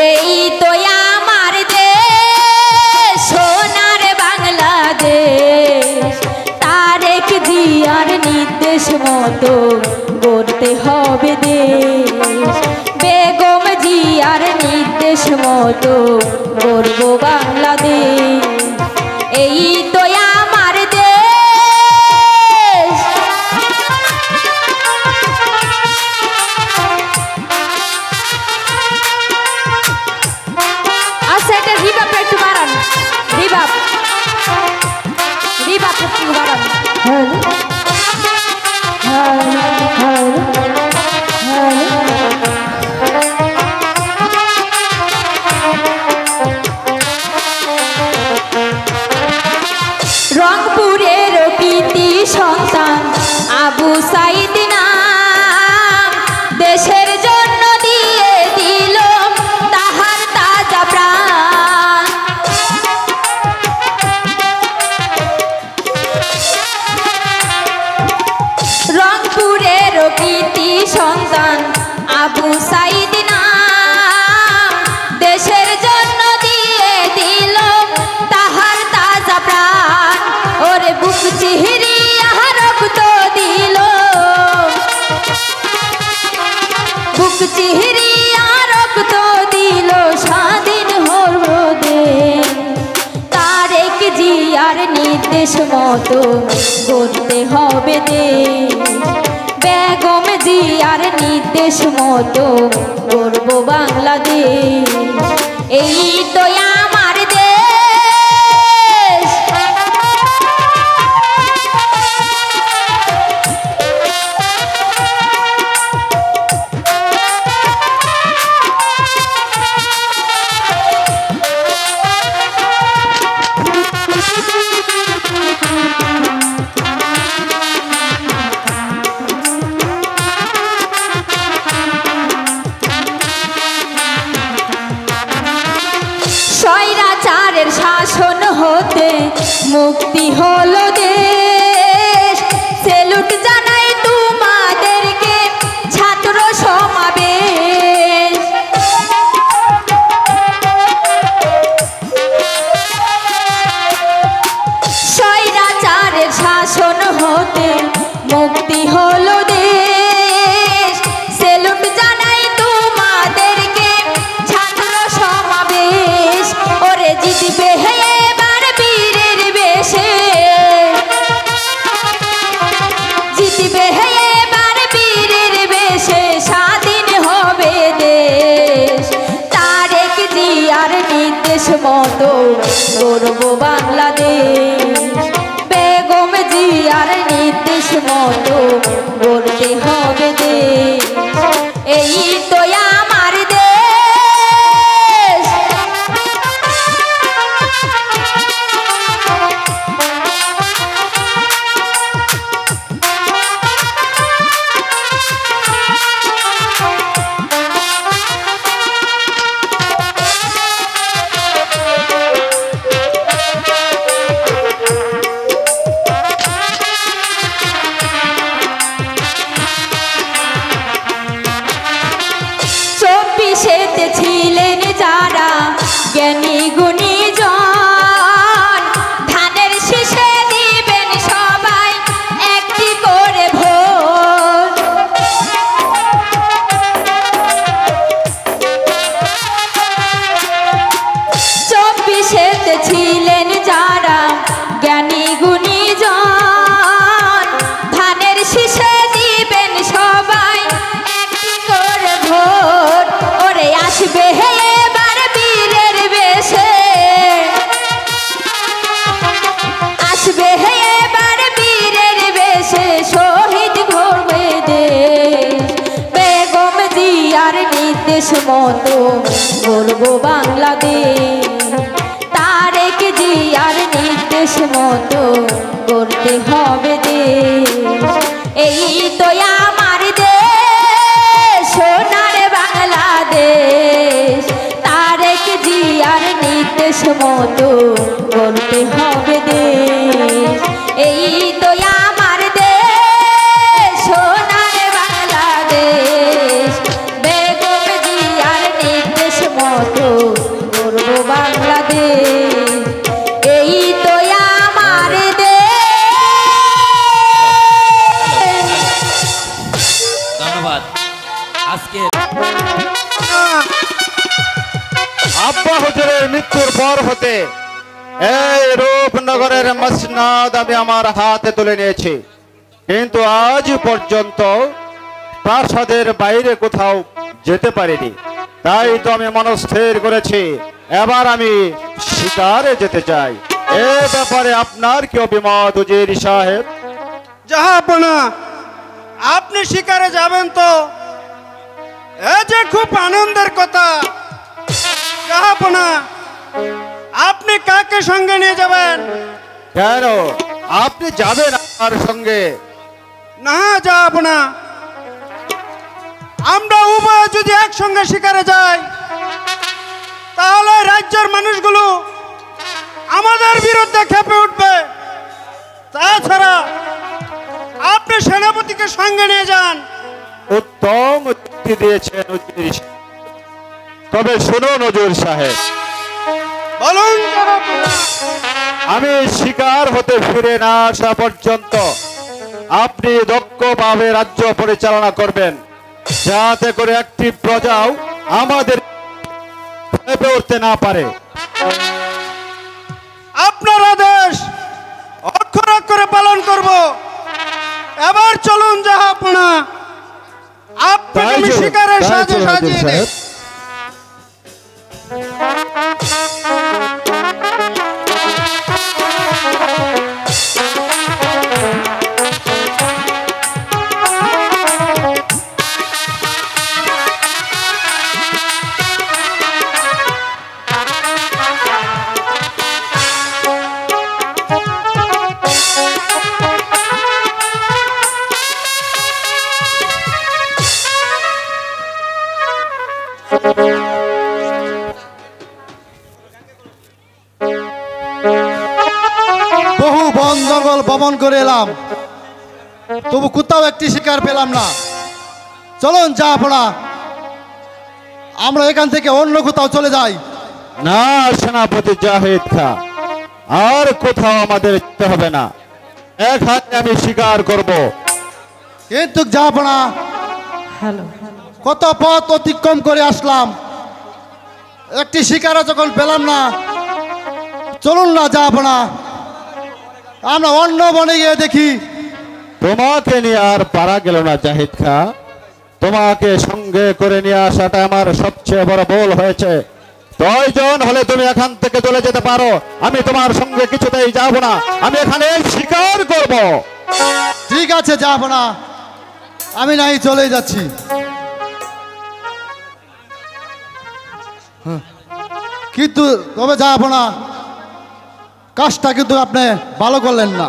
এই তো আমার দেশ সোনার বাংলাদেশ, তারেক জিয়ার নির্দেশ মতো গড়তে হবে দেশ। বেগম জিয়ার নির্দেশ মতো গড়ব বাংলাদেশ। এই তো আমার দেশ। আচ্ছা, এটা রিভাব একটু বাড়ান, রিভাব একটু বাড়ান। রংপুরের কৃতি সন্তান আবু সাইদ নাম, দেশের জন্য দিয়ে দিল তাহার তাজা প্রাণ। রংপুরের কৃতি সন্তান আবু সাইদ নাম, দেশের জন্য দিয়ে দিল তাহার তাজা প্রাণ। ওরে বুক চিহরিয়া রক্ত দিল, বুক চিহরিয়া রক্ত দিল, স্বাধীন হলো দেশ। তারেক জিয়ার নির্দেশ মতো গড়তে হবে দেশ। বেগম জিয়ার নির্দেশ মতো গড়ব বাংলাদেশ। এই তো আমার দেশ। স্বৈরাচারের শাসন হতে মুক্তি হলো দেশ। সেলুট জানাই তোমাদেরকে ছাত্র সমাবেশ। স্বৈরাচারের শাসন হতে মুক্তি হলো দেশ। সেলুট জানাই তোমাদেরকে ছাত্র সমাবেশ। ওরে জিতবে এবার বীরের বেশে, জিতবে এবার বীরের বেশে, স্বাধীন হবে দেশ। তারেক জিয়ার নির্দেশ মতো গড়ব বাংলাদেশ। বেগম জিয়ার নির্দেশ মতো গড়তে হবে দেশ। এই তো আমার দেশ। চব্বিশেতে ছিলেন যারা জ্ঞানী গুণী জন, ধানের শীষে দিবেন সবাই একটি করে ভোট। চব্বিশেতে ছিলেন যারা জ্ঞানী গুণী জন, ধানের শীষে দিবেন সবাই একটি করে ভোট। ওরে আসবে এবার বীরের বেশে, আসবে এবার বীরের বেশে, শহীদ করবে দেশ। বেগম জিয়ার নির্দেশ মতো গড়ব বাংলাদেশ। তারেক জিয়ার নির্দেশ মতো গড়তে হবে দেশ। এই তো আমার দেশ সোনার বাংলাদেশ। তারেক জিয়ার নির্দেশ মতো গড়তে হবে দেশ। এই তো আমার দেশ সোনার বাংলাদেশ। বেগম জিয়ার নির্দেশ মতো নজরের মৃত্যুর পর হতে এই রূপনগরের মসনদ আমি আমার হাতে তুলে নিয়েছি, কিন্তু আজ পর্যন্ত প্রাসাদের বাইরে কোথাও যেতে পারিনি। তাই তো আমি মনস্থির করেছি এবার আমি শিকারে যেতে চাই। এ ব্যাপারে আপনার কি অভিমত উজির সাহেব? জাহাপনা, আপনি শিকারে যাবেন তো এ যে খুব আনন্দের কথা। জাহাপনা, আপনি কাকে সঙ্গে নিয়ে যাবেন? কেন আপনি যাবেন আমার সঙ্গে? না জাহাপনা, আমরা উভয় যদি একসঙ্গে শিকারে যাই তাহলে রাজ্যের মানুষগুলো আমাদের বিরুদ্ধে খেপে উঠবে। তাছাড়া আপনি সেনাপতিকে সঙ্গে নিয়ে যান। উত্তম যুক্তি দিয়েছেন উজির সাহেব। তবে শুনুন হুজুর সাহেব, বলুন জাহাপনা। আমি শিকার হতে ফিরে না আসা পর্যন্ত আপনি দক্ষভাবে রাজ্য পরিচালনা করবেন, যাতে করে একটি প্রজাও আমাদের ভেবে উঠতে না পারে। আপনার আদেশ অক্ষর অক্ষরে পালন করব। এবার চলুন জাহাপনা, আপনাকে আমি শিকারের সাজে সাজিয়ে দিই। বহু বন জঙ্গল ভ্রমণ করে এলাম, তবু কোথাও একটি শিকার পেলাম না। চলুন জাহাপনা, আমরা এখান থেকে অন্য কোথাও চলে যাই। না সেনাপতি জাহিদ খা, আর কোথাও আমাদের যেতে হবে না, এখানে আমি শিকার করব। কিন্তু জাহাপনা, কত পথ অতিক্রম করে আসলাম, একটি শিকারও যখন পেলাম না, চলুন না জাহাপনা, আমরা অন্য বনে গিয়ে দেখি। তোমাকে নিয়ে আর পারা গেল না জাহিদ খা, তোমাকে সঙ্গে করে নিয়ে আসাটা আমার সবচেয়ে বড় ভুল হয়েছে। প্রয়োজন হলে তুমি এখান থেকে চলে যেতে পারো, আমি তোমার সঙ্গে কিছুতেই যাব না, আমি এখানে শিকার করব। ঠিক আছে জাহাপনা, আমি নাই চলে যাচ্ছি। কিন্তু তবে জাহাপনা, কাজটা কিন্তু আপনি ভালো করলেন না।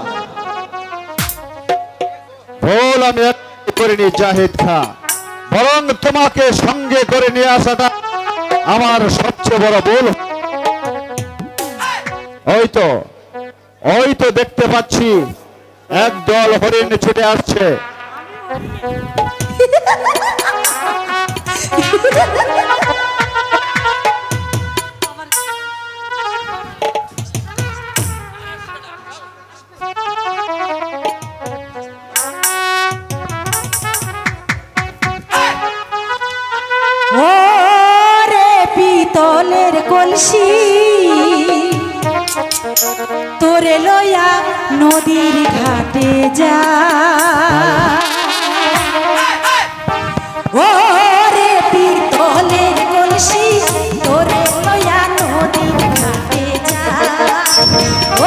ভুল আমি একটু করিনি জাহিদ খা, বরং তোমাকে সঙ্গে করে নিয়ে আসাটা আমার সবচেয়ে বড় ভুল। ওই তো দেখতে পাচ্ছি একদল হরিণ ছুটে আসছে। ওরে পিতলের কলসি তোরে লয়া নদীর ঘাটে যা, ওরে পিতলের কলসি তোরে লয়া নদীর ঘাটে যা,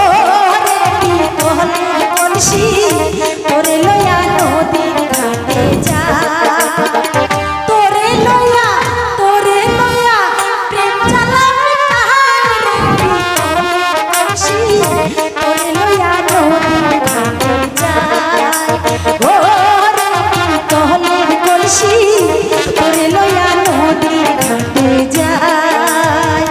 ওরে পিতলের কলসি তোরে লয়া নদীর ঘাটে যা, তোরে লয়া প্রেম জ্বালা মিটাই রে পিতলের কলসি তোরে লয়া নদীর ঘাটে যা, ওরে পিতলের কলসি তোরে লয়া নদীর ঘাটে যায়।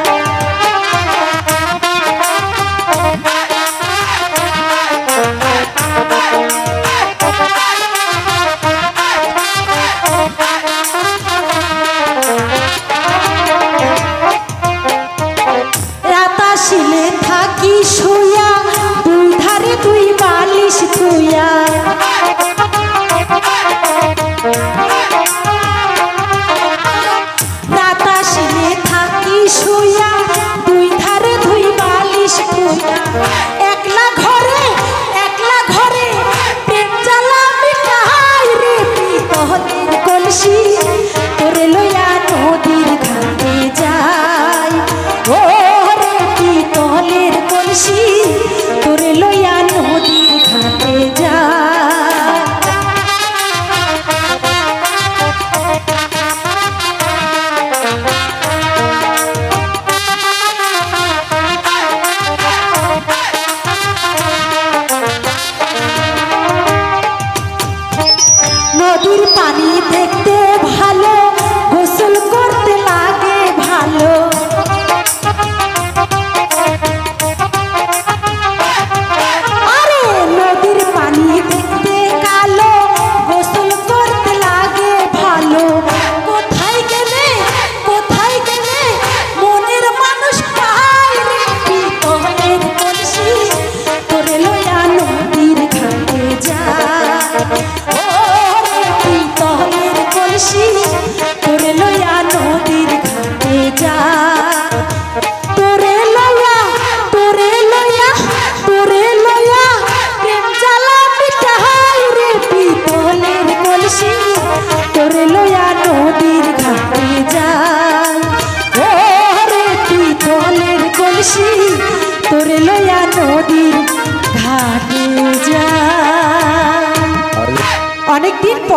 রাতাশিলে থাকি শুয়া দুই ধারে দুই বালিশ থুয়া, রাতাশিলে থাকি শুয়া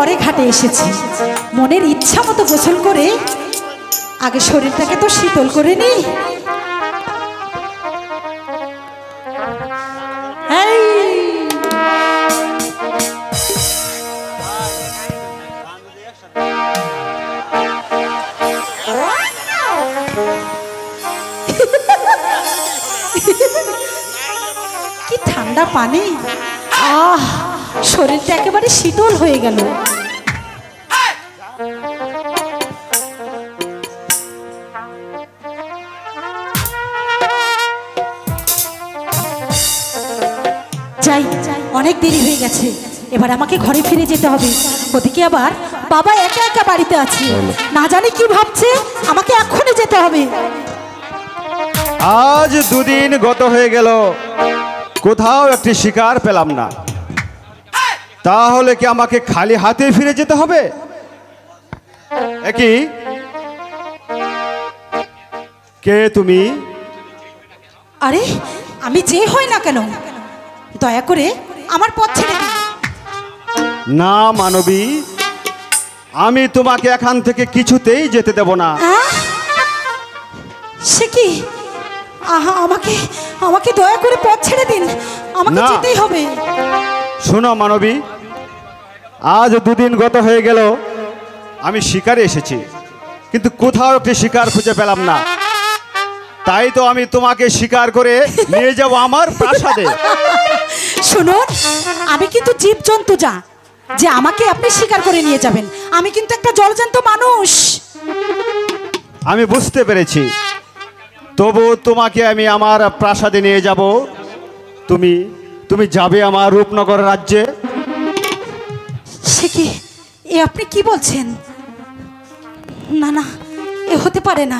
পরে ঘাটে এসেছি, মনের ইচ্ছা মতো গোসল করে আগে শরীরটাকে তো শীতল করে নি। কি ঠান্ডা পানি, আহ শরীরটা একেবারে শীতল হয়ে গেল। যাই, অনেক দেরি হয়ে গেছে, এবার আমাকে ঘরে ফিরে যেতে হবে। ওদিকে আবার বাবা একা একা বাড়িতে আছে, না জানি কি ভাবছে, আমাকে এক্ষুনি যেতে হবে। আজ দুদিন গত হয়ে গেল, কোথাও একটি শিকার পেলাম না, তাহলে কি আমাকে খালি হাতে ফিরে যেতে হবে? একই কে তুমি? আরে আমি যে হই না কেন, দয়া করে আমার পথ ছেড়ে দিন। না মানবী, আমি তোমাকে এখান থেকে কিছুতেই যেতে দেব না। সে কি, আহা আমাকে আমাকে দয়া করে পথ ছেড়ে দিন, আমাকে না। যেতেই হবে। শোনো মানবী, আজ দুদিন গত হয়ে গেল, আমি শিকারে এসেছি, কিন্তু কোথাও একটি শিকার খুঁজে পেলাম না, তাই তো আমি তোমাকে শিকার করে নিয়ে যাব আমার প্রাসাদে। শুনুন, আমি কিন্তু জীবজন্তু যা যে আমাকে আপনি শিকার করে নিয়ে যাবেন, আমি কিন্তু একটা জলজান্ত মানুষ। আমি বুঝতে পেরেছি, তবু তোমাকে আমি আমার প্রাসাদে নিয়ে যাব। তুমি তুমি যাবে আমার রূপনগর রাজ্যে। সে কি, এ আপনি কি বলছেন? না না, এ হতে পারে না।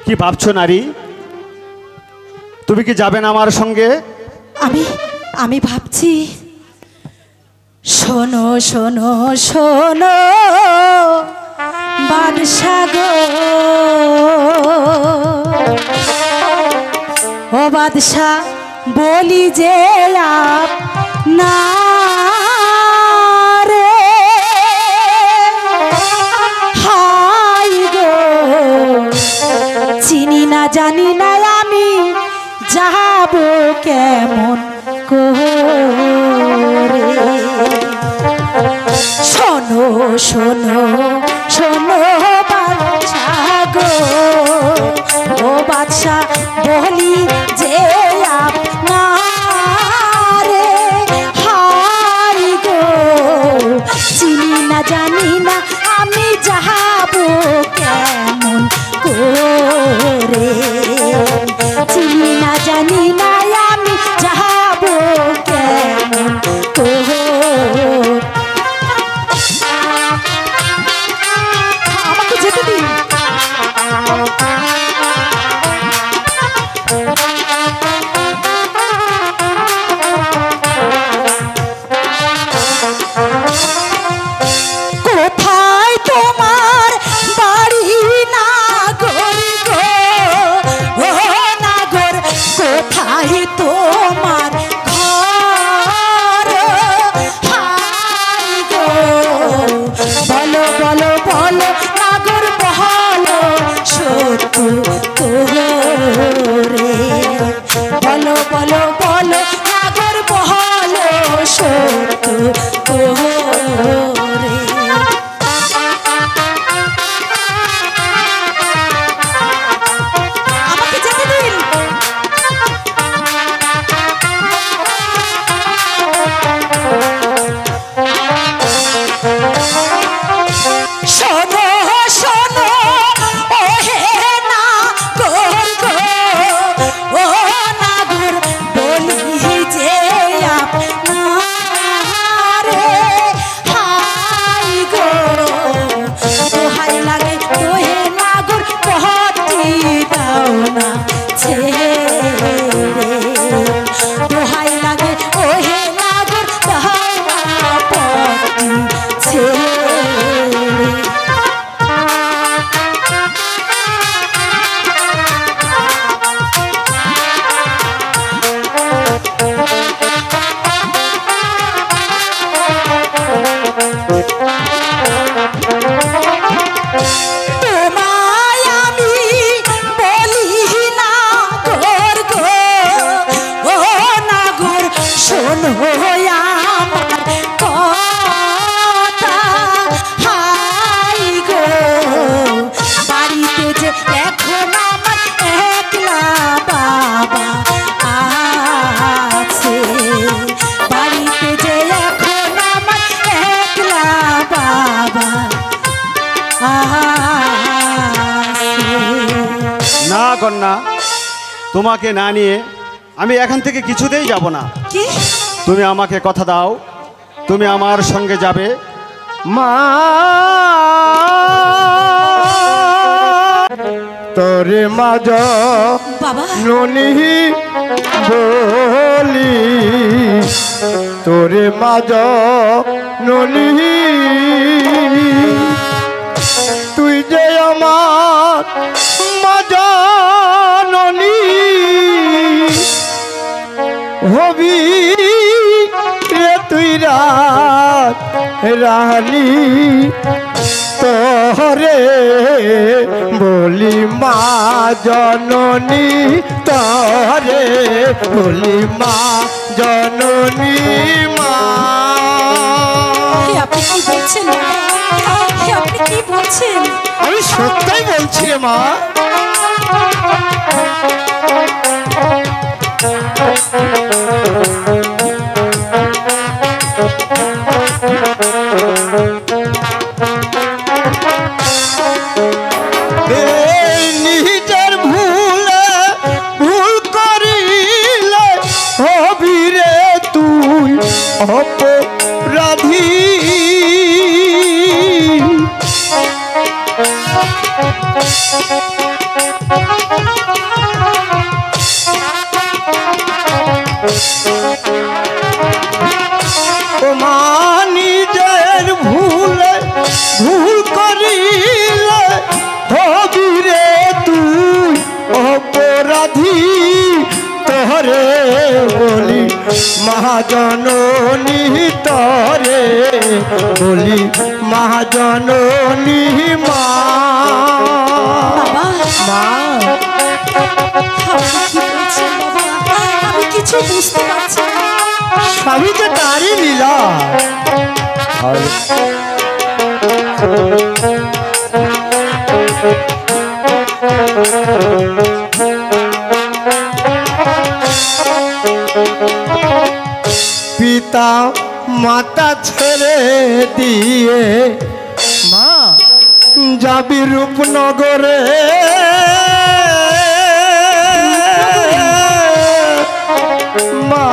কি ভাবছো নারী? তুমি কি যাবে না আমার সঙ্গে? আমি আমি ভাবছি, শোনো শোনো শোনো বাদশা গো, ও বাদশা বলি যে না রে, হাই গো চিনি না জানি না আমি যাব কেমন করে। শোনো শোনো শোনো বাদশা গো, ও বাদশা বলি যে আপনারে, হাই গো চিনি না জানি না আমি যাব কেমন করে, চিনি না জানি না আমি যাব কেমন করে। আমাকে যেতে দিন। কন্যা, তোমাকে না নিয়ে আমি এখান থেকে কিছুতেই যাব না। কি? তুমি আমাকে কথা দাও, তুমি আমার সঙ্গে যাবে। মা তোরে মাজ বাবা ননি বলি, তোরে মাজ ননি, তুই যে আমার মাজ ননি হবি রে তুই রাত রানী, তোরে বলি মা জননী, তোরে বলি মা জননী মা। হে আপনি কি বলছেন বাবা? হে আপনি কি বলছেন? আমি সত্যই বলছি রে মা। নিজের ভুলে ভুল করিলে হবি রে তুই অপরাধী, ও মা নিজের ভুলে ভুল করিলে হবি রে তুই অপরাধী, তোরে বলি মহাজননী, তোরে বলি মহাজননী মা। বাবা মা আপনি কি বলছেন বাবা? আমি কিছু বুঝতে পারছি না। সবই তো তারই লীলা। পিতা মাতা ছেড়ে দিয়ে মা যাবি রূপনগরে, মা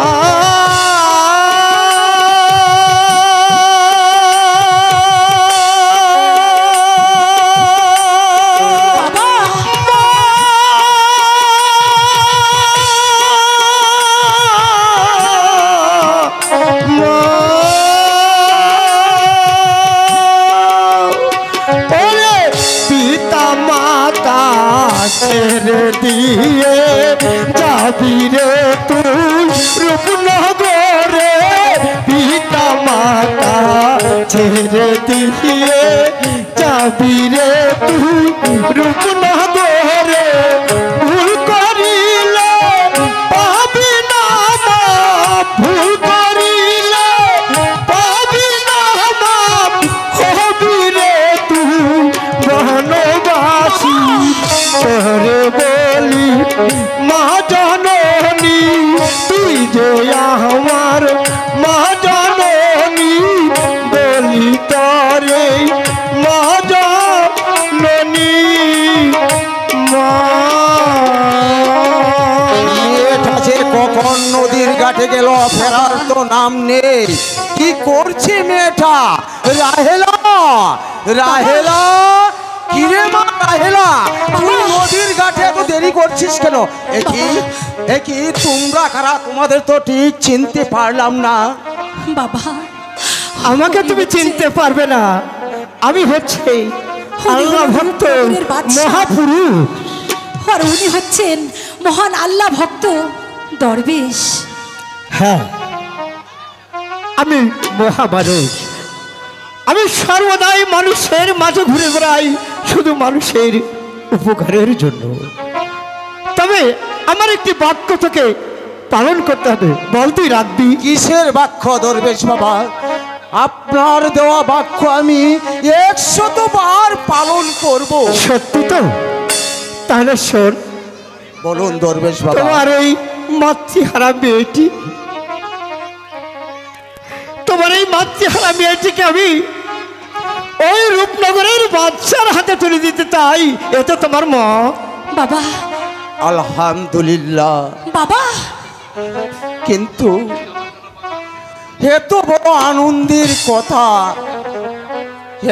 ছেড়ে দিয়ে যাবি রে তুই রূপনগরে, পিতা মাতা ছেড়ে দিয়ে যাবি রে তুই রূপনগরে, ভুল করিলে পাবি না মাপ, ভুল করিলে পাবি না মাপ, হবি রে তুই বনবাসী, তোরে বলি মা জননী, তুই যে আমার মা জননী, বলি তোরে মা জননী মা। যে কখন নদীর ঘাটে গেল, ফেরার তো নাম নেই। কি করছে মেয়েটা? রাহেলা, রাহেলা, কিরে মা রাহেলা, তুই নদীর ঘাটে এত দেরি করছিস কেন? একই তোমরা কারা? তোমাদের তো ঠিক চিনতে পারলাম না। বাবা আমাকে তুমি চিনতে পারবে না, আমি হচ্ছে আল্লাহ ভক্ত মহাপুরুষ। আর উনি হচ্ছেন মহান আল্লাহ ভক্ত দরবেশ। হ্যাঁ, আমি মহামানব, আমি সর্বদাই মানুষের মাঝে ঘুরে বেড়াই শুধু মানুষের উপকারের জন্য। তবে আমার একটি বাক্য তোকে পালন করতে হবে, বল তুই রাখবি? কিসের বাক্য দরবেশ বাবা? আপনার দেওয়া বাক্য আমি 100 বার পালন করব। সত্যি তো? তাহলে শোন। বলুন দরবেশ বাবা। তোমার এই মাতৃহারা মেয়েটি, তোমার এই মাতৃহারা মেয়েটিকে আমি ওই রূপনগরের বাদশার হাতে তুলে দিতে চাই। এটা তোমার মা। বাবা আলহামদুলিল্লাহ। বাবা কিন্তু এত বড় আনন্দের কথা,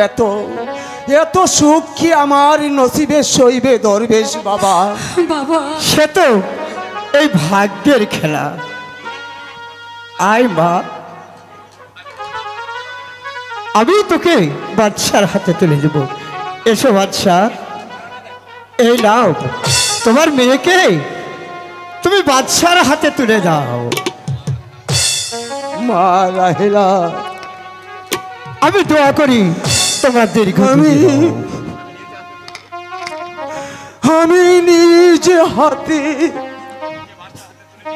এত এত সুখ কি আমার নসিবে সইবে দরবেশ বাবা? বাবা সে তো এই ভাগ্যের খেলা। আয় মা, আমি তোকে বাদশার হাতে তুলে দেব। এসো বাদশা, এই নাও তোমার মেয়েকে তুমি বাদশার হাতে তুলে দাও। মা রাহেলা, আমি দোয়া করি তোমার দীর্ঘ আমি নিজ হাতে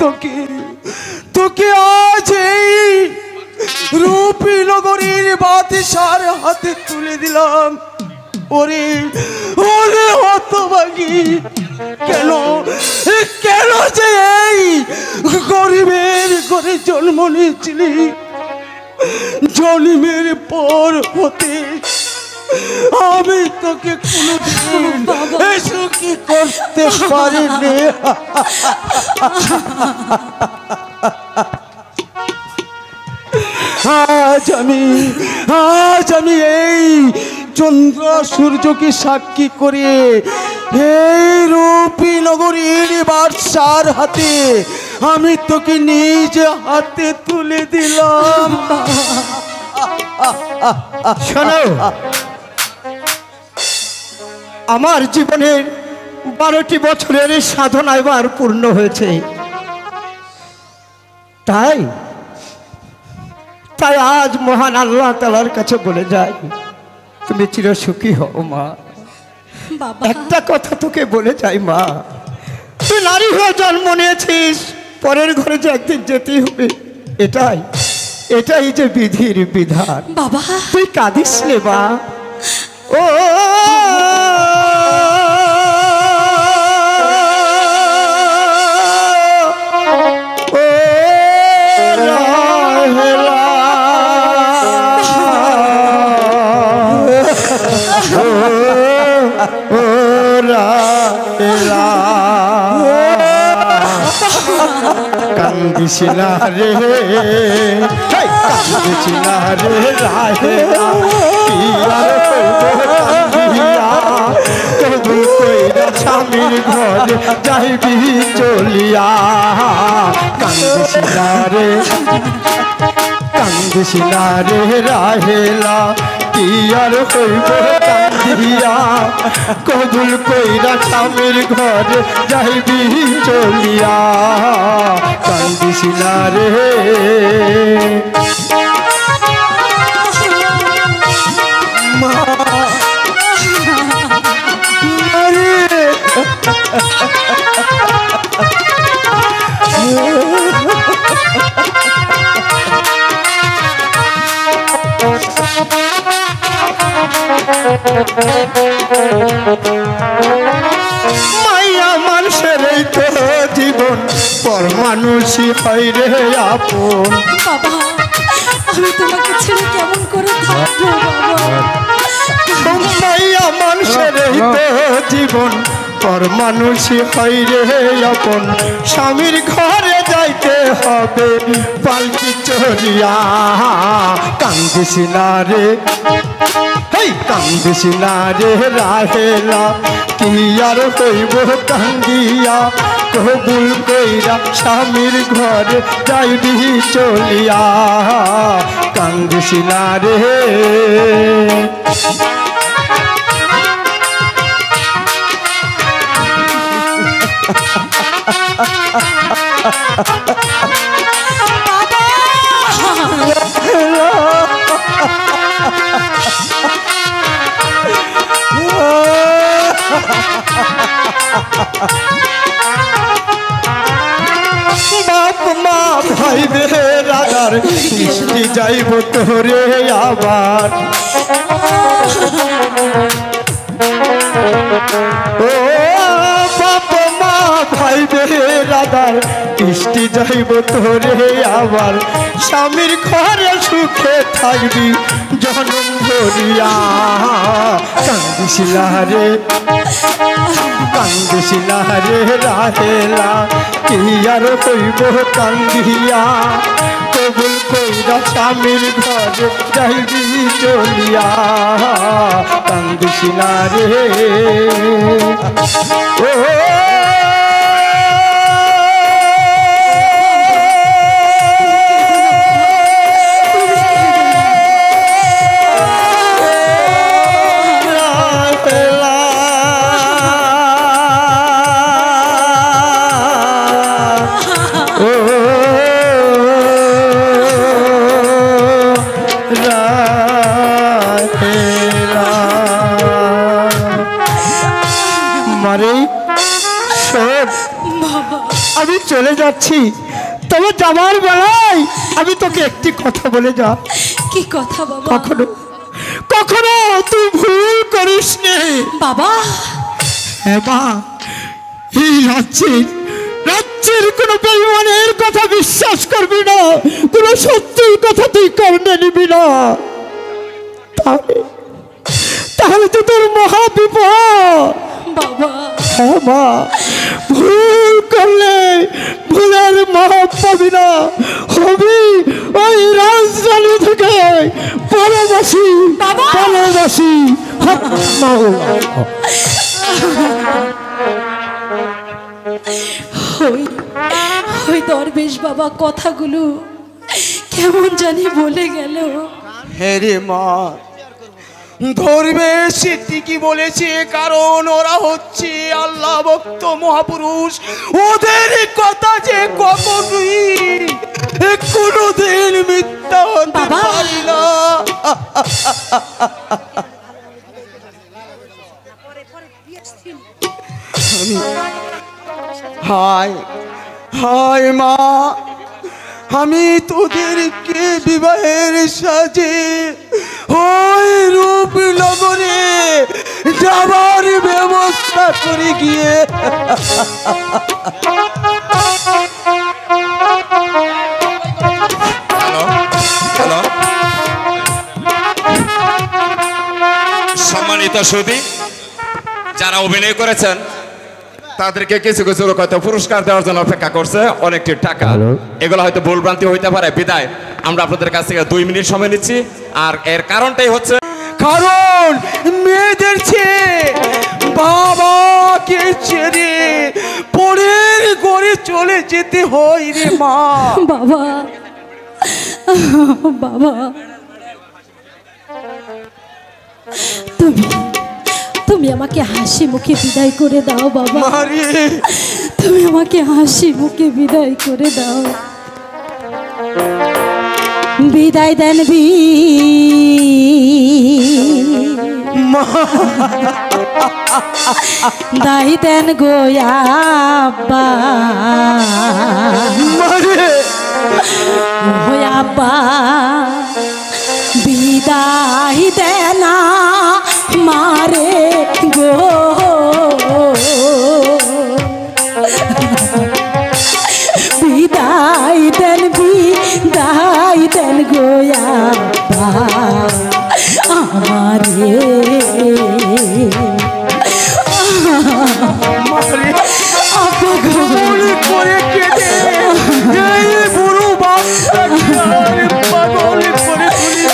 তোকে তোকে আজ এই রূপী নগরীর বাদশার হাতে তুলে দিলাম। ওরে ওরে হতভাগী, কেন কেন যে এই গরিবের ঘরে জন্ম নিয়েছিলি? জন্মের পর হতে আমি তোকে কোনোদিন সুখী করতে পারিনি। আজ আমি এই চন্দ্র সূর্যকে সাক্ষী করে এই রূপী নগরীর বাদশার হাতে আমি তোকে নিজ হাতে তুলে দিলাম। শোনো, আমার জীবনের 12টি বছরের সাধনা এবার পূর্ণ হয়েছে। তাই তাই আজ মহান আল্লাহ তাআলার কাছে বলে যাই, তুমি চিরসুখী হও মা। বাবা একটা কথা তোকে বলে যাই মা, তুই নারী হয়ে জন্ম নিয়েছিস, পরের ঘরে যে একদিন যেতেই হবে, এটাই এটাই যে বিধির বিধান। বাবা তুই কাঁদিস নে মা। ও কান্দিছিলা রে, কান্দিছিলা রে রাহেলা, কি আর কান্দিয়া কবুল কইরা স্বামীর ঘরে যাইবি চলিয়া। কান্দিছিলা রে, কান্দিছিলা রে রাহেলা, কি আর হইব কান্দিয়া কবুল কইরা স্বামীর ঘরে যাইবি চলিয়া। কান্দিছিলা রে মা, মাইয়া মানুষের এই তো জীবন, পর মানুষই হয় রে আপন। বাবা আমি তোমাকে ছেড়ে কেমন করে থাকবো বাবা? মাইয়া মানুষের এই তো জীবন, পর মানুষই হয় রে আপন। স্বামীর ঘরে যাইতে হবে পালকি চড়িয়া। কান্দিছিলা রে, হেই কান্দিছিলা রে রাহেলা, কি আর হইব কান্দিয়া কবুল কইরা স্বামীর ঘরে যাইবি চলিয়া। কান্দিছিলা রে বাপ মা ভাই বেরাদার কিস্তি যাইব তোরে আবার। ও বাপ মা ভাই বেরাদার কিস্তি যাইব তোরে আবার। স্বামীর ঘরে সুখে থাকবি জনম ভরিয়া। কান্দিছিলা রে, কান্দিস কান্দিসিলা রে রাহেলা কি আর কইব কান্দিয়া কবুল কইরা স্বামীর ঘরে যাইবি চলিয়া কান্দিসিলা রে ও আমি চলে যাচ্ছি, তবে যাবার বেলায় আমি তোকে একটি কথা বলে যা। কি কথা বাবা? কখনো কখনো তুই ভুল করিস নে বাবা। হ্যাঁ মা, এই রাজ্যের কোনো বেঈমানের কথা বিশ্বাস করবি না, কোনো সত্যির কথা তুই কারণে নিবি না, তাহলে তো তোর মহা বিপদ বাবা। হ্যাঁ মা, ভুল করলে ভুলের মাপ পাবি না, হবি ওই রাজধানী থেকে পরবাসী পরবাসী। ওই দরবেশ বাবা কথাগুলো কেমন জানি বলে গেল। হ্যাঁ রে মা, ধরবে সে ঠিকই বলেছে, কারণ ওরা হচ্ছে আল্লাহ ভক্ত মহাপুরুষ। ওদের কথা যে কখনোই কোনোদিন মিথ্যা হতে পারে না। হায় হায় মা, আমি তোদেরকে বিবাহের সাজে ওই রূপনগরে যাবার ব্যবস্থা করে গিয়ে সম্মানিত সুধী, যারা অভিনয় করেছেন তাদেরকে কিছু কিছু লোক হয়তো পুরস্কার দেওয়ার জন্য অপেক্ষা করছে, অনেকটি টাকা। এগুলো হয়তো ভুলভ্রান্তি হইতে পারে, বিদায় আমরা আপনাদের কাছ থেকে 2 মিনিট সময় নিচ্ছি। আর এর কারণটাই হচ্ছে, কারণ মেয়েদের চেয়ে বাবাকে ছেড়ে পরের ঘরে চলে যেতে হয় রে মা। বাবা বাবা, তুমি আমাকে হাসি মুখে বিদায় করে দাও বাবা। তুমি আমাকে হাসি মুখে বিদায় করে দাও। বিদায় দেন দাই দেন গোয়াব্বা গোয়াব্বা, বিদায় দেনা মারে গো, বিদায় দেন গোয়াব্বা আমারে। করে কেটে এই বুড়ো বাচ্চাকে পাগল করে তুলি।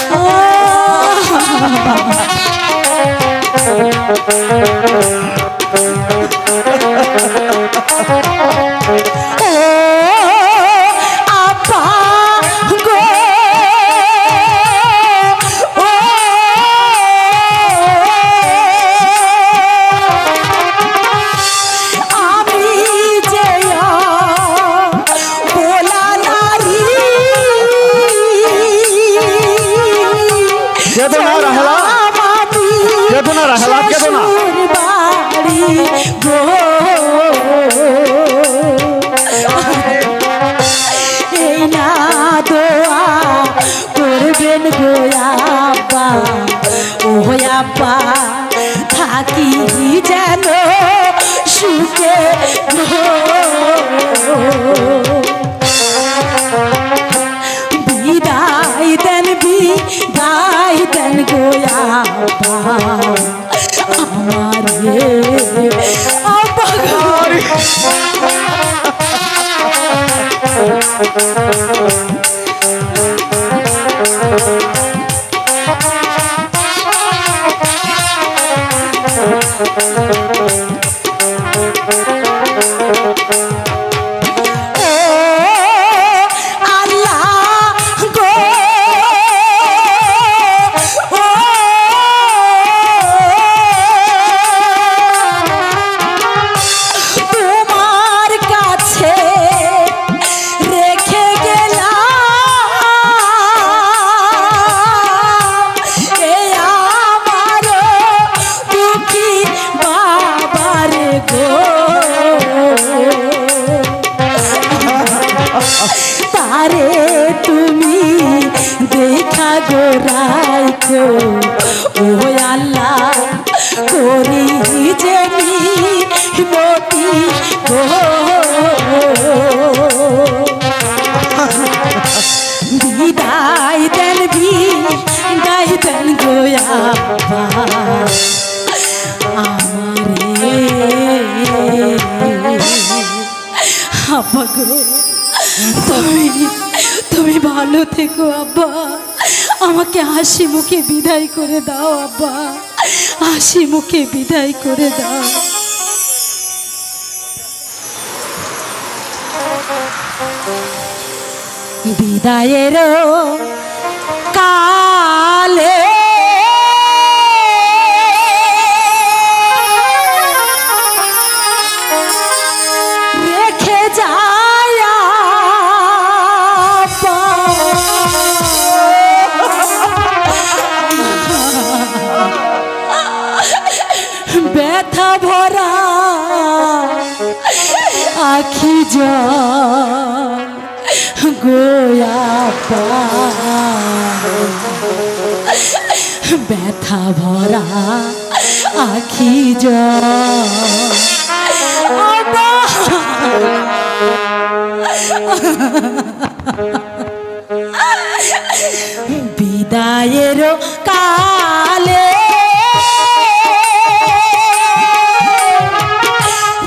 থাকি যেন সুখে, বিদায় দেন গোয়াব্বা আমারে। তুমি ভালো থেকো আব্বা, আমাকে হাসি মুখে বিদায় করে দাও আব্বা, হাসি মুখে বিদায় করে দাও। বিদায়ের কালে রেখে যায় ব্যথা ভরা আখি জল গোয়া ব্যথা ভরা আখি বিদায়ের কালে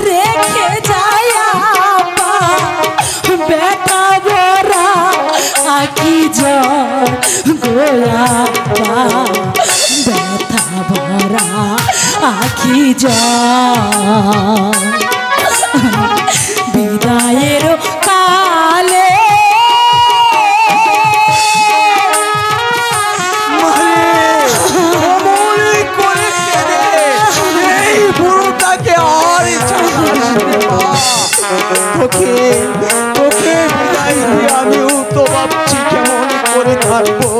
রেখে যায় ব্যথা ভরা আখি জল গোয়া ব্যথা ভরা আখি জল বিদায়ের কালে তোকে তোকে বিদায় দিয়ে আমিও তো ভাবছি কেমন করে থাকবো।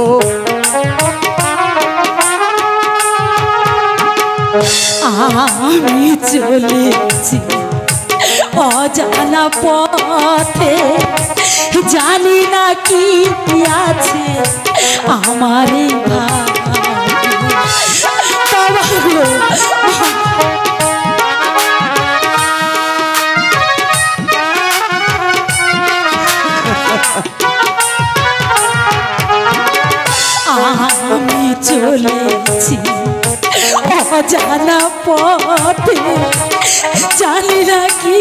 আমি চলেছি অজানা পথে, জানি না কি আছে আমার আমি চলেছি অজানা পথে, জানি না কি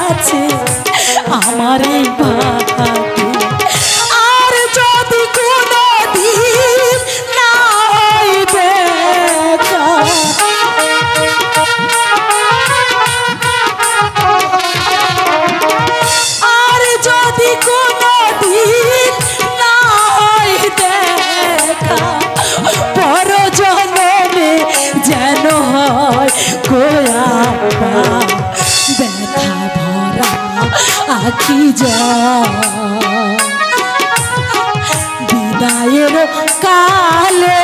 আছে আমার এই ভাগ্যে। আর যদি কোনো দিন না হয় দেখা, আর যদি কোনো দিন না হয় দেখা, পর জন্মে যেন হয় গোয়া ব্যথা ভরা আখি জল বিদায়ের কালে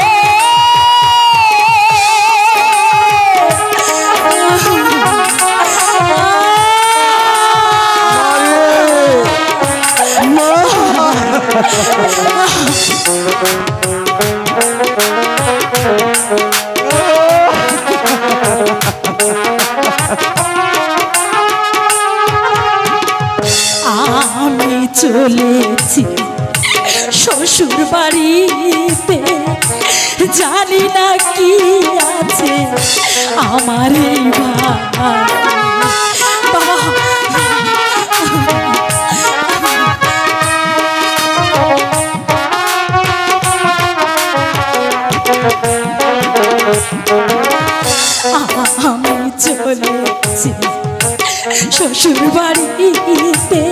আমি চলেছি শ্বশুর বাড়িতে, জানি না কি আছে আমার এই ভাগ্যে। শ্বশুর বাড়িতে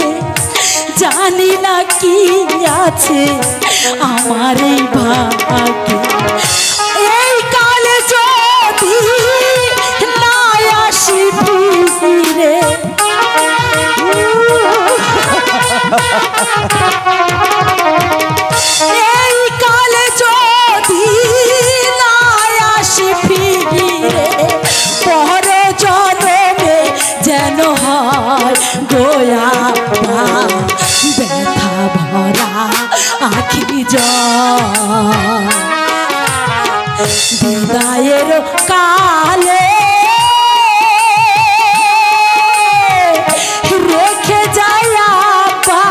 জানি না কি আছে আমার এই ভাগ্যে। এই কালে যদি না আসি ফিরে, এই কালে যদি না আসি ফিরে, পর জন্মে যেন হয় গোয়া ব্যথা ভরা আখি বিদায়ের কালে রেখে যায় আপা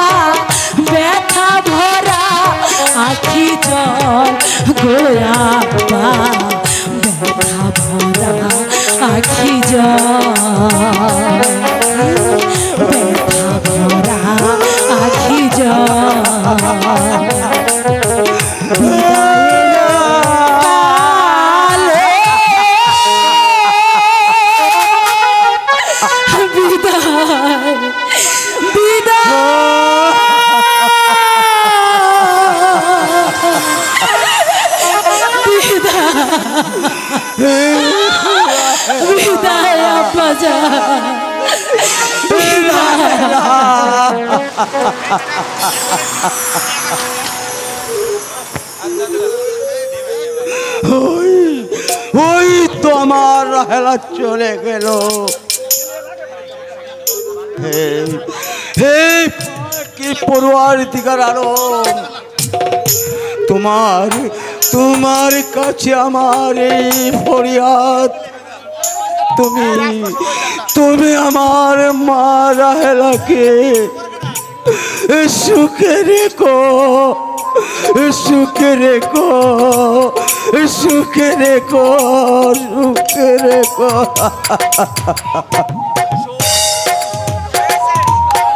ব্যথা ভরা আখি জল গোয়া ব্যথা ভরা আখি জল, ব্যথা ভরা আখি জল। বিদায় আপা যান, ওই তো আমার রাহেলা চলে গেল। কি পড়ুয়ার দিকার আলম, তোমার কাছে আমার এই ফরিয়াদ, তুমি আমার মা রাহেলাকে সুখে রেখো, সুখে রেখো, সুখে রেখো, সুখে রেখো।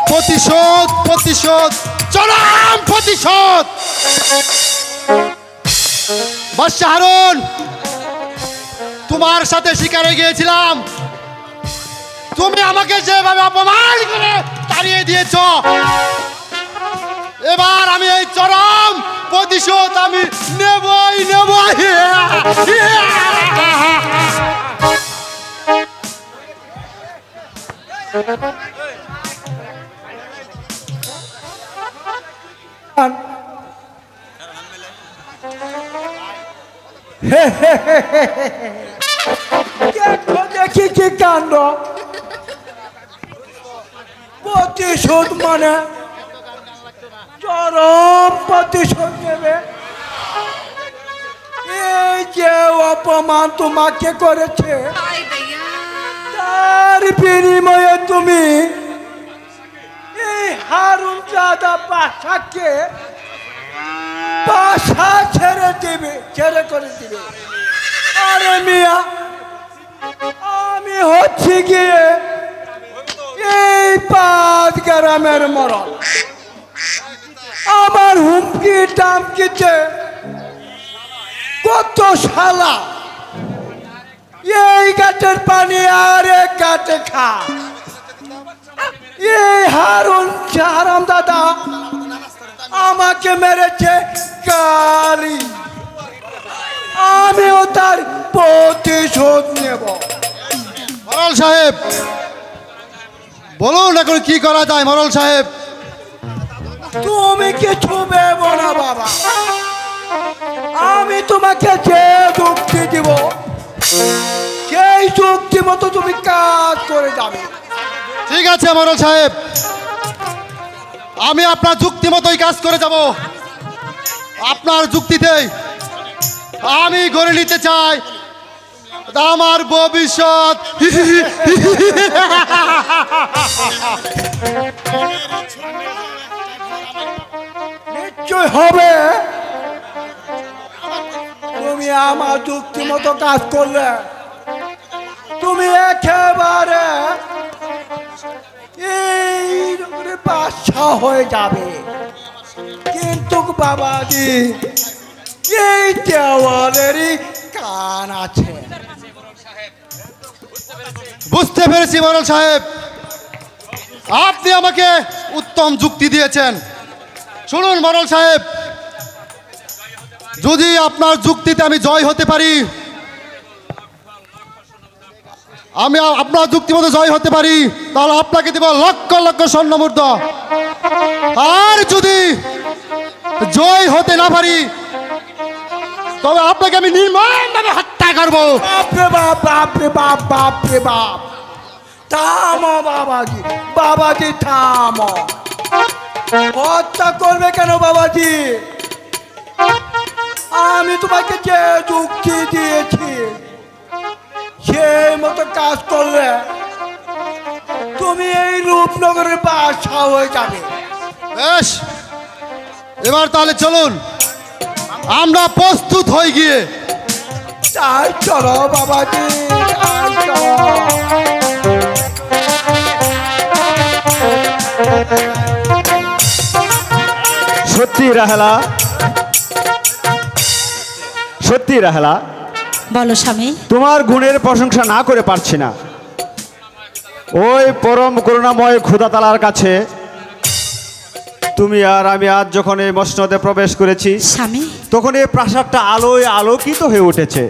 প্রতিশোধ, প্রতিশোধ, চরম প্রতিশোধ। বাদশা হারুন, তোমার সাথে শিকারে গিয়েছিলাম, তুমি আমাকে যেভাবে অপমান করে তাড়িয়ে দিয়েছ, এবার আমি এই চরম প্রতিশোধ আমি নেবই নেবই। দেখি কি কাণ্ড, প্রতিশোধ মানে চরম প্রতিশোধ নেবে। এই যে অপমান তোমাকে করেছে, তার বিনিময়ে তুমি এই হারুন জাদা বাসাকে বাসা ছেড়ে দিবে, ছেড়ে করে দিবে। আরে মিয়া, আমি হচ্ছে গিয়ে এই 5 গ্রামের মরল, আমার হুমকি টামকিতে কত শালা এই গাছের পানি আর এক গাছে খা। এই হারুন হারাম দাদা আমাকে মেরেছে কালি, আমিও তার প্রতিশোধ নেব। মরল সাহেব বলুন এখন কি করা যায়? মরল সাহেব, তুমি কিছু ভেবো না বাবা, আমি তোমাকে যে যুক্তি দিব সেই যুক্তি মতো তুমি কাজ করে যাবে। ঠিক আছে মরল সাহেব, আমি আপনার যুক্তি মতোই কাজ করে যাব। আপনার যুক্তিতেই আমি গড়ে নিতে চাই আমার ভবিষ্যৎ। নিশ্চয় হবে, তুমি আমার যুক্তি মতো কাজ করলে তুমি একেবারে এই বাদশা হয়ে যাবে। কিন্তু বাবাজি, এই দেওয়ালেরই কান আছে। বুঝতে পেরেছি মোড়ল সাহেব, আপনি আমাকে উত্তম যুক্তি দিয়েছেন। শুনুন মোড়ল সাহেব, যদি আপনার যুক্তিতে আমি জয় হতে পারি, আমি আপনার যুক্তি মতো জয় হতে পারি, তাহলে আপনাকে দেব লক্ষ লক্ষ স্বর্ণ মুদ্রা। আর যদি জয় হতে না পারি, তবে আপনাকে আমি নির্মমভাবে হত্যা করবো। বাপরে বাপ, বাপরে বাপ, বাপরে বাপ। থামো বাবাজি, বাবাজি থামো। হত্যা করবে কেন বাবাজি? আমি তোমাকে যে যুক্তি দিয়েছি সেই মতো কাজ করলে তুমি এই রূপনগরের বাদশা হয়ে যাবে। বেশ, এবার তাহলে চলুন, আমরা প্রস্তুত হয়ে গিয়ে। তাই চলো বাবাজি, তাই চলো। সত্যি রাহেলা, সত্যি রাহেলা, বলো স্বামী। তোমার গুণের প্রশংসা না করে পারছি না। ওই পরম করুণাময় খোদা তাআলার কাছে তুমি আর আমি আজ যখন এই মসনদে প্রবেশ করেছি, স্বামী, তখন এই প্রাসাদটা আলোয় আলোকিত হয়ে উঠেছে।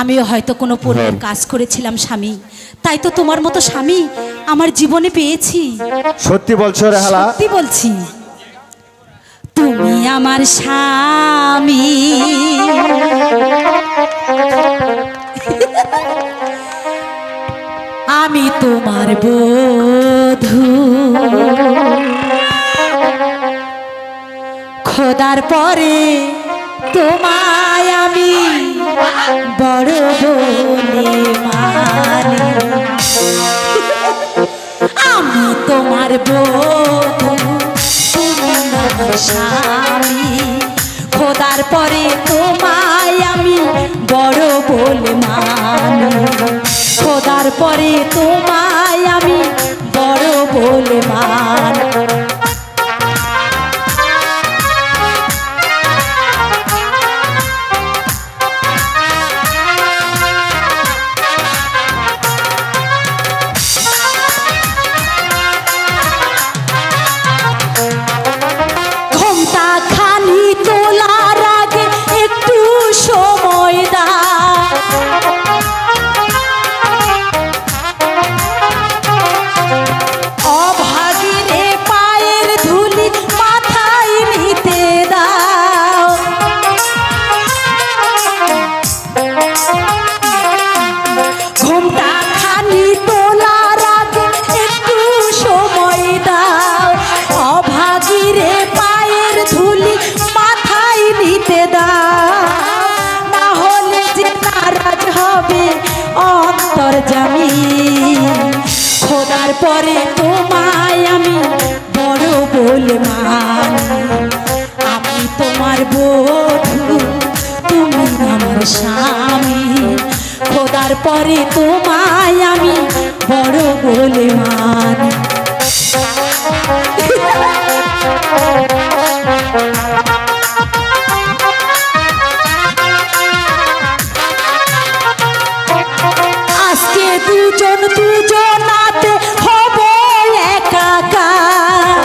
আমিও হয়তো কোনো পুণ্যের কাজ করেছিলাম স্বামী, তাই তো তোমার মতো স্বামী আমার জীবনে পেয়েছি। সত্যি বলছো রাহেলা? সত্যি বলছি। তুমি আমার স্বামী, আমি তোমার বধূ, খোদার পরে তোমায় আমি বড় বলে মানি। আমি তোমার বধূ, তুমি আমার স্বামী, খোদার পরে তোমায় আমি বড় বলে মানি। খোদার পরে তোমায় আমি বড় বলে মানি। খোদার পরে তোমায় আমি বড় বলে মানি। আমি তোমার বধূ, তুমি আমার স্বামী, খোদার পরে তোমায় আমি বড় বলে মানি। আজকে দুজন দুজনাতে হব একাকার,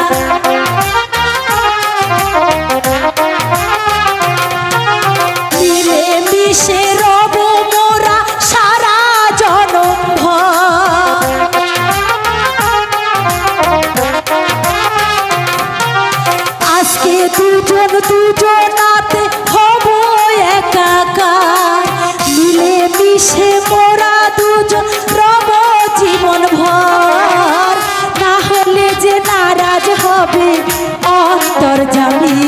মিলে মিশে রব মোরা সারা জনম ভর। আজকে দুজন দুজনাতে হব একাকার, মিলে মিশে মোরা দুজন রব জীবন ভর। না হলে যে নারাজ হবে অন্তর্যামী,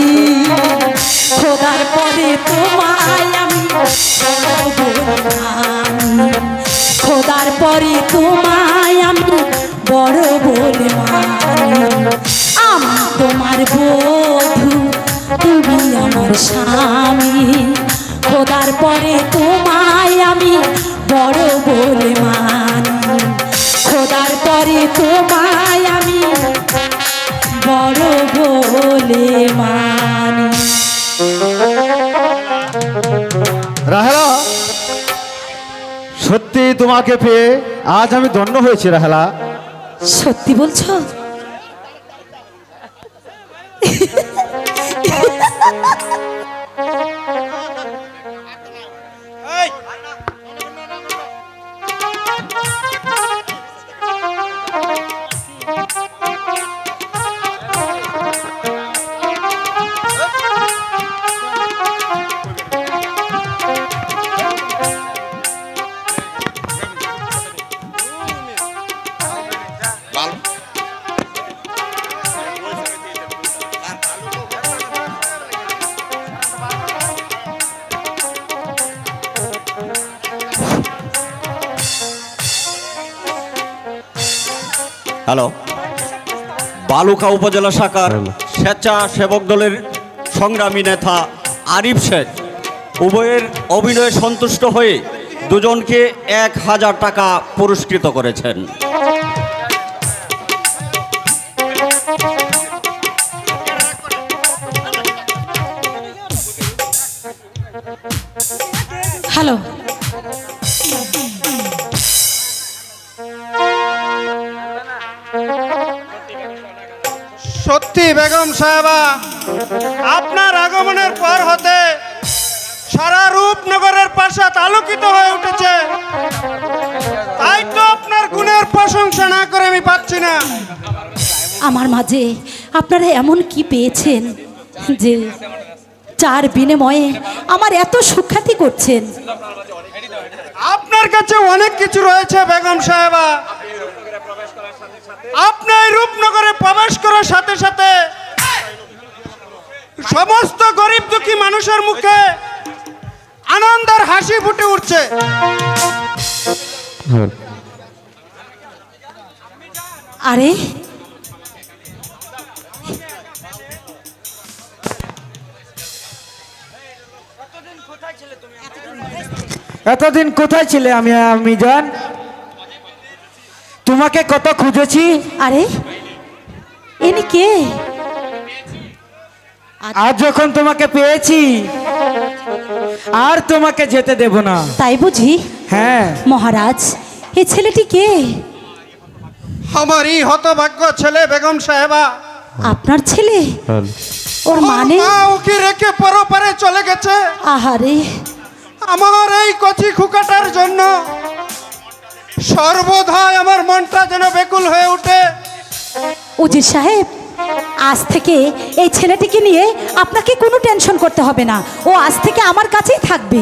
খোদার পরে তোমায় আমি বড় বলে মানি। খোদার পরে তোমায় আমি বড় বলে মানি। আমি তোমার বধূ, তুমি আমার স্বামী, খোদার পরে তোমায় আমি বড় বলে মানি। খোদার পরে তোমায় আমি বড় বলে মানি। রাহেলা, সত্যি তোমাকে পেয়ে আজ আমি ধন্য হয়েছি রাহেলা। সত্যি বলছো? হ্যালো, বালুকা উপজেলা শাখার স্বেচ্ছাসেবক দলের সংগ্রামী নেতা আরিফ শেখ উভয়ের অভিনয়ে সন্তুষ্ট হয়ে দুজনকে 1000 টাকা পুরস্কৃত করেছেন। হ্যালো, সত্যি বেগম সাহেবা, আপনার আগমনের পর হতে সারা রূপনগরের প্রাসাদ আলোকিত হয়ে উঠেছে। তাই তো আপনার গুণের প্রশংসা না করে আমি পাচ্ছি না। আমার মাঝে আপনারা এমন কি পেয়েছেন যে যার বিনিময়ে আমার এত সুখ্যাতি করছেন? আপনার কাছে অনেক কিছু রয়েছে বেগম সাহেবা। আপনি এই রূপনগরে প্রবেশ করার সাথে সাথে সমস্ত গরিব দুঃখী মানুষের মুখে আনন্দের হাসি ফুটে উঠছে। আরে এতদিন কোথায় ছিলে আমি জান? তোমাকে কত খুঁজেছি। আরে ইনি কে? আজ যখন তোমাকে পেয়েছি আর তোমাকে যেতে দেব না। তাই বুঝি? হ্যাঁ মহারাজ, এই ছেলেটি কে? আমারই হতভাগ্য ছেলে বেগম সাহেবা। আপনার ছেলে? ওর মানে? মা ওকে রেখে পরপারে চলে গেছে। আহারে, আমার এই কচি খুকাটার জন্য সর্বদাই আমার মনটা যেন বেকুল হয়ে ওঠে। উজির সাহেব, আজ থেকে এই ছেলেটিকে নিয়ে আপনাকে কোনো টেনশন করতে হবে না। ও আজ থেকে আমার কাছেই থাকবে।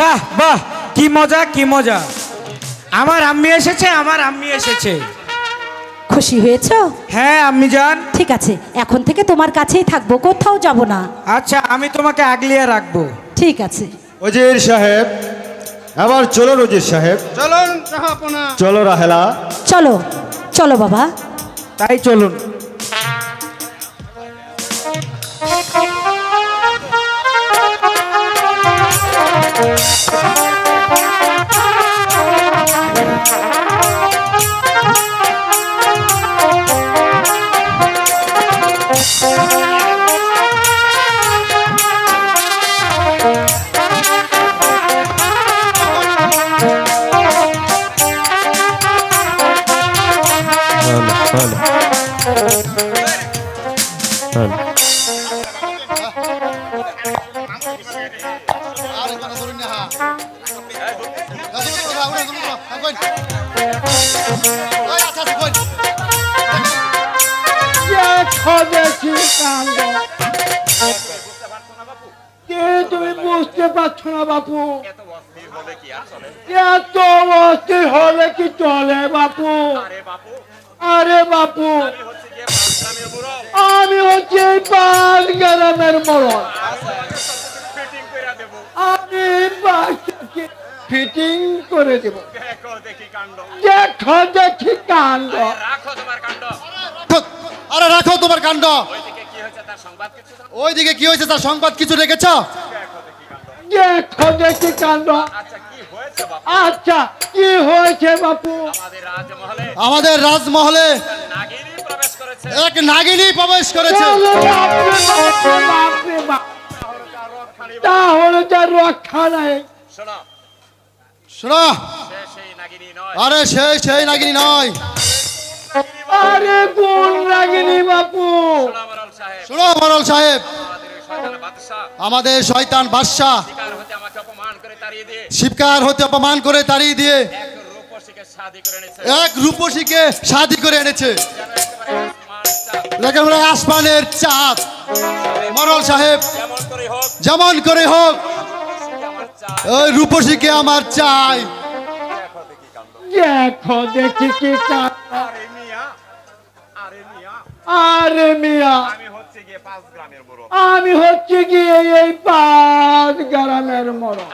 বাহ বাহ, কি মজা কি মজা। আমার আম্মি এসেছে, আমার আম্মি এসেছে। খুশি হয়েছো? হ্যাঁ আম্মি জান। ঠিক আছে, এখন থেকে তোমার কাছেই থাকবো, কোথাও যাব না। আচ্ছা, আমি তোমাকে আগলিয়ে রাখবো। ঠিক আছে। উজির সাহেব, আবার চলুন উজির সাহেব। চলুন জাহাপনা। চলো রাহেলা। চলো চলো বাবা। তাই চলুন। তুমি বুঝতে পারছো না বাপু? এত অস্থির হলে কি চলে বাপু? আরে বাপু, আমি হচ্ছে পাঁচ গ্রামের মরণ। আমি বাচ্চাকে ফিটিং করে দেব। দেখো দেখি কাণ্ড। আরে রাখো তোমার কাণ্ড। ওইদিকে কি হয়েছে তার সংবাদ কিছু রেখেছ? দেখো দেখি কাণ্ড। আচ্ছা, কি হয়েছে বাপু? আমাদের রাজমহলে এক নাগিনী প্রবেশ করেছে। তাহলে তার রক্ষা নাই। শোনো, আরে সেই নাগিনী নয়। আরে কোন রাগিনী বাপু? শোনো মরল সাহেব, আমাদের শয়তান বাদশাহ শিবকার হতে অপমান করে তাড়িয়ে দিয়ে এক রূপসীকে শাদী করে এনেছে, একেবারে আসমানের চাঁদ। মরল সাহেব, যেমন করে হোক ওই রূপসীকে আমার চাই। দেখো দেখি কি কাণ্ড। আরে মিয়া, আমি হচ্ছে গিয়ে এই 5 গ্রামের মরণ।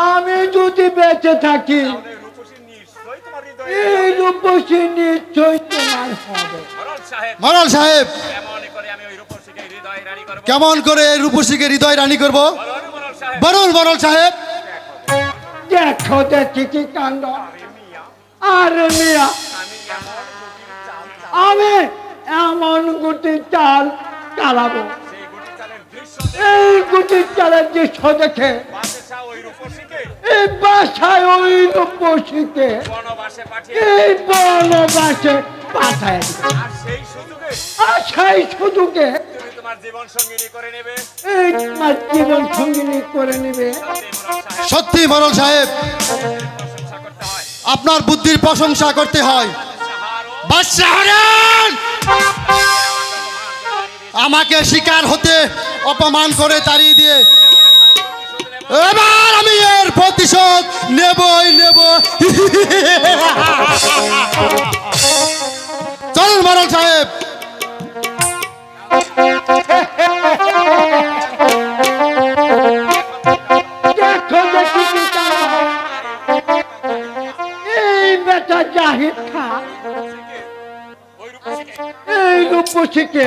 আমি যদি বেঁচে থাকি এই রূপসী নিশ্চয় তোমার হবে। মরল সাহেব, কেমন করে রূপসীকে হৃদয় রানী করব? বলুন মরল সাহেব। দেখো দেখি কি কাণ্ড। আরে মিয়া, আমি এমন গুটি চাল চালাবো, এই গুটি চালের দৃশ্য দেখে এই বাসায় ওই রূপসীকে এই বনবাসে পাঠায় দিবে। আর সেই সুযোগে এই তোমার জীবন সঙ্গিনী করে নেবে। সত্যি মরল সাহেব, আপনার বুদ্ধির প্রশংসা করতে হয়। বাদশাহ আমাকে শিকার হতে অপমান করে তাড়িয়ে দিয়ে এবার আমি এর প্রতিশোধ নেবই নেব। চলুন মরল সাহেব। এই বেটা জাহিদ খান এই রূপসীকে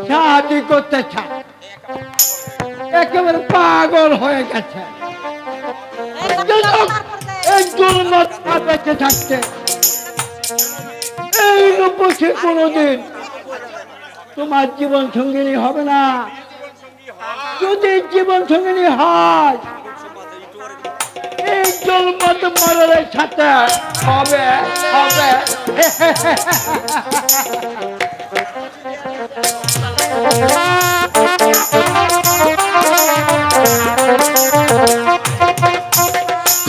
শাদী করতে চায়, একেবারে পাগল হয়ে গেছে। এই জন্মটা বেঁচে থাকতে এই রূপসী কোনোদিন তোমার জীবন সঙ্গিনী হবে না। যদি জীবন সঙ্গিনী হয় এই জন্মত মরণের সাথে হবে হবে।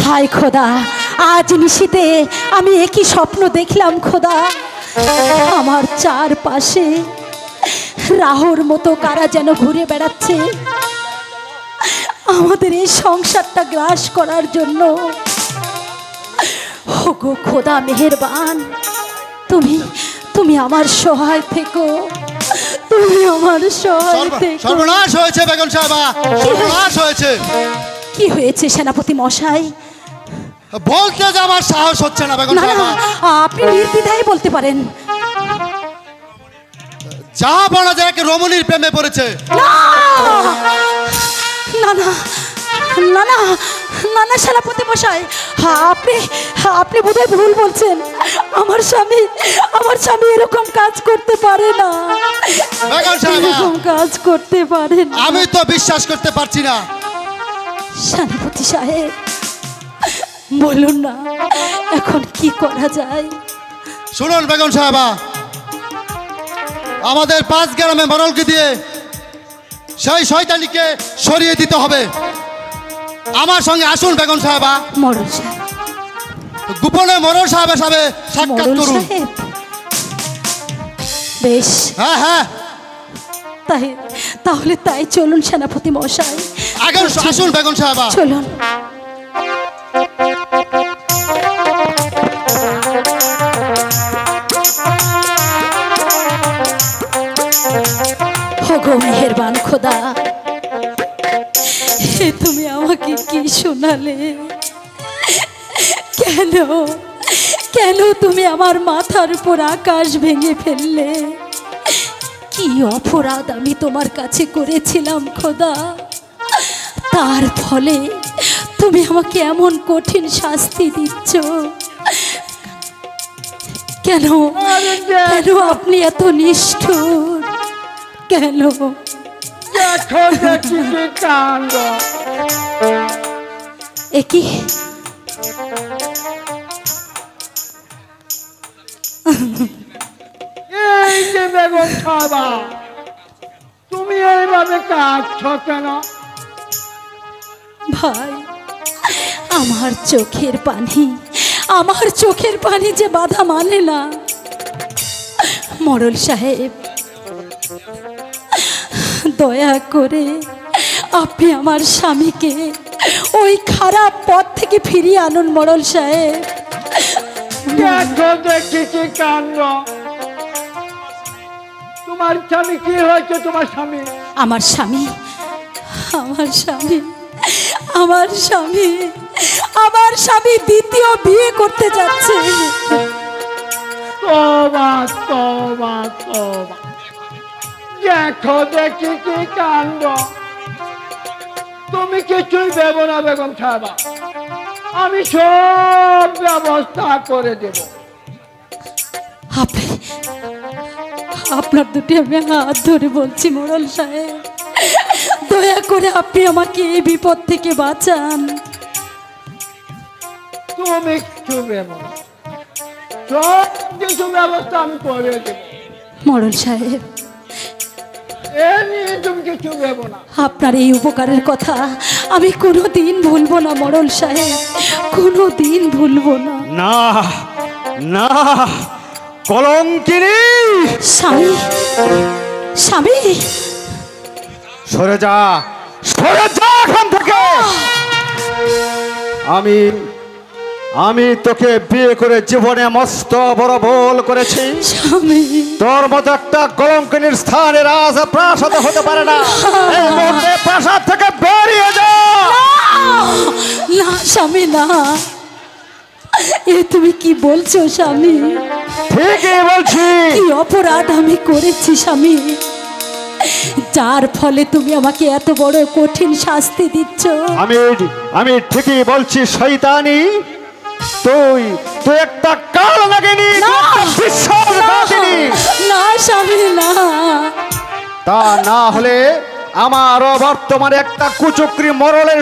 হায় খোদা, আজ নিশীতে আমি একই স্বপ্ন দেখলাম খোদা। আমার চারপাশে রাহুর মতো কারা যেন ঘুরে বেড়াচ্ছে আমাদের এই সংসারটা গ্রাস করার জন্য। ওগো খোদা মেহেরবান, তুমি তুমি আমার সহায় থেকো, তুমি আমার সহায় থেকো। সর্বনাশ হয়েছে বেগম সাহেবা, সর্বনাশ হয়েছে। কি হয়েছে সেনাপতি মশাই? বলতে যে আমার সাহস হচ্ছে না বেগম সাহেবা। আপনি নির্দ্বিধায় বলতে পারেন। যা বলা যায় রমণীর প্রেমে পড়েছে। না না না না না না না সেনাপতি মশাই, আপনি আপনি বোধহয় ভুল বলছেন। আমার স্বামী এরকম কাজ করতে পারে না, এরকম কাজ করতে পারে না। আমি তো বিশ্বাস করতে পারছি না। সেনাপতি সাহেব বলুন না, এখন কি করা যায়? শুনুন বেগম সাহেবা, আমাদের 5 গ্রামে মরলকে দিয়ে সেই শয়তানিকে সরিয়ে দিতে হবে। আমার সঙ্গে আসুন বেগম সাহেবা। মরল সাহেব, গোপনে মরল সাহেবের সাথে সাক্ষাৎ করুন। বেশ, হ্যাঁ হ্যাঁ, তাহলে তাই চলুন সেনাপতি মশাই। আগে আসুন বেগম সাহেবা, চলুন। ওগো মেহেরবান খোদা, তুমি আমাকে কি শোনালে? কেন কেন তুমি আমার মাথার উপর আকাশ ভেঙে ফেললে? কি অপরাধ আমি তোমার কাছে করেছিলাম খোদা, তার ফলে তুমি আমাকে এমন কঠিন শাস্তি দিচ্ছ? কেন কেন আপনি এত নিষ্ঠুর? কেন? একই এই যে বেগম সাহেবা, তুমি এইভাবে কাঁদছ কেন? ভাই, আমার চোখের পানি যে বাধা মানে না। মোড়ল সাহেব, দয়া করে আপনি আমার স্বামীকে ওই খারাপ পথ থেকে ফিরিয়ে আনুন মোড়ল সাহেব। দেখো দেখি কি কাণ্ড। তোমার স্বামী কি হয়েছে? তোমার স্বামী? আমার স্বামী দ্বিতীয় বিয়ে করতে যাচ্ছে। তওবা তওবা তওবা। দেখো দেখি কি কাণ্ড। তুমি কিছুই ভেবো না বেগম সাহেবা, আমি সব ব্যবস্থা করে দেব। আপনার দুটি আমি হাত ধরে বলছি মোড়ল সাহেব, দয়া করে আপনি আমাকে এই বিপদ থেকে বাঁচান। তুমি কিছু ভেবো না, সব কিছু ব্যবস্থা আমি করে দেব। মোড়ল সাহেব, এ নিয়ে তুমি কিছু ভেবো না। আপনার এই উপকারের কথা আমি কোনোদিন ভুলবো না মোড়ল সাহেব, কোনোদিন ভুলবো না। না না, কলঙ্কিনী! স্বামী, সরে যা এখান থেকে। আমি তোকে বিয়ে করে জীবনে মস্ত বড় ভুল করেছি। তোর মতো একটা কলঙ্কিনীর স্থানে রাজ প্রাসাদ হতে পারে না। এই মুহূর্তে প্রাসাদ থেকে বেরিয়ে যা। না স্বামী, না। এ তুমি কি বলছো স্বামী? ঠিকই বলছি। কি অপরাধ আমি করেছি স্বামী, যার ফলে তুমি আমাকে এত বড় কঠিন শাস্তি দিচ্ছ? আমি ঠিকই বলছি শয়তানি। তুই একটা কাল লাগেনি। না স্বামী, না। তা না হলে আমারও বর্তমানে একটা কুচক্রি মরলের